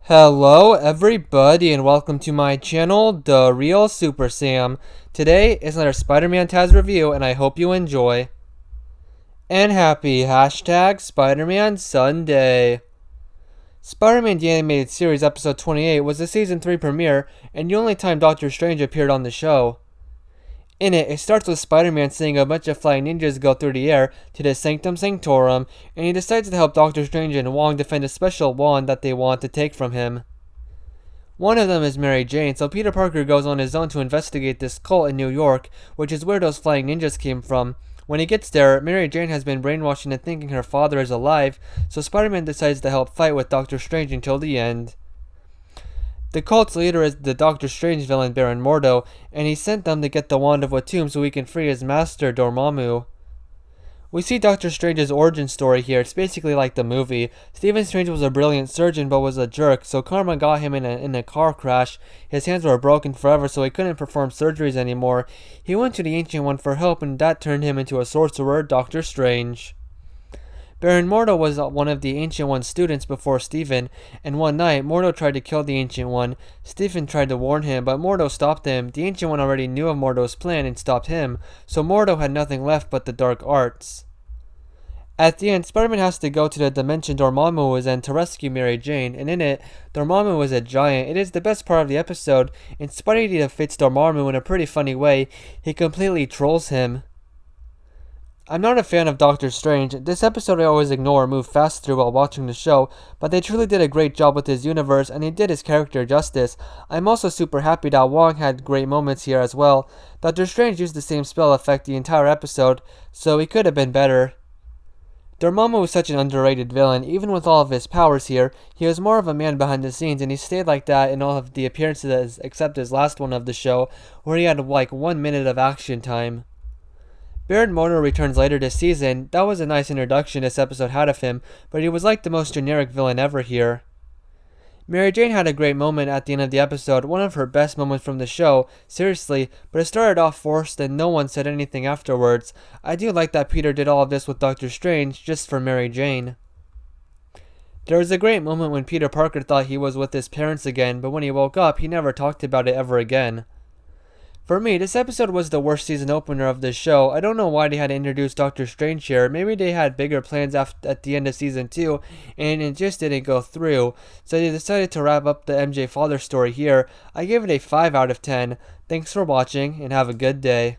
Hello everybody and welcome to my channel, The Real Super Sam. Today is another Spider-Man TAS review and I hope you enjoy. And happy #Spider-Man Sunday. Spider-Man the Animated Series episode 28 was the season 3 premiere and the only time Doctor Strange appeared on the show. In it starts with Spider-Man seeing a bunch of flying ninjas go through the air to the Sanctum Sanctorum, and he decides to help Doctor Strange and Wong defend a special wand that they want to take from him. One of them is Mary Jane, so Peter Parker goes on his own to investigate this cult in New York, which is where those flying ninjas came from. When he gets there, Mary Jane has been brainwashed into thinking her father is alive, so Spider-Man decides to help fight with Doctor Strange until the end. The cult's leader is the Doctor Strange villain Baron Mordo, and he sent them to get the Wand of Watum so he can free his master Dormammu. We see Doctor Strange's origin story here. It's basically like the movie. Stephen Strange was a brilliant surgeon but was a jerk, so karma got him in a car crash. His hands were broken forever so he couldn't perform surgeries anymore. He went to the Ancient One for help and that turned him into a sorcerer, Doctor Strange. Baron Mordo was one of the Ancient One's students before Stephen, and one night, Mordo tried to kill the Ancient One. Stephen tried to warn him, but Mordo stopped him. The Ancient One already knew of Mordo's plan and stopped him, so Mordo had nothing left but the dark arts. At the end, Spider-Man has to go to the dimension Dormammu was in to rescue Mary Jane, and in it, Dormammu is a giant. It is the best part of the episode, and Spidey defeats Dormammu in a pretty funny way. He completely trolls him. I'm not a fan of Doctor Strange. This episode I always ignore or move fast through while watching the show, but they truly did a great job with his universe and he did his character justice. I'm also super happy that Wong had great moments here as well. Doctor Strange used the same spell effect the entire episode, so he could have been better. Dormammu was such an underrated villain. Even with all of his powers here, he was more of a man behind the scenes, and he stayed like that in all of the appearances except his last one of the show, where he had like 1 minute of action time. Baron Mordo returns later this season. That was a nice introduction this episode had of him, but he was like the most generic villain ever here. Mary Jane had a great moment at the end of the episode, one of her best moments from the show, seriously, but it started off forced and no one said anything afterwards. I do like that Peter did all of this with Doctor Strange just for Mary Jane. There was a great moment when Peter Parker thought he was with his parents again, but when he woke up, he never talked about it ever again. For me, this episode was the worst season opener of this show. I don't know why they had to introduce Doctor Strange here. Maybe they had bigger plans at the end of season 2, and it just didn't go through. So they decided to wrap up the MJ father story here. I give it a 5 out of 10. Thanks for watching, and have a good day.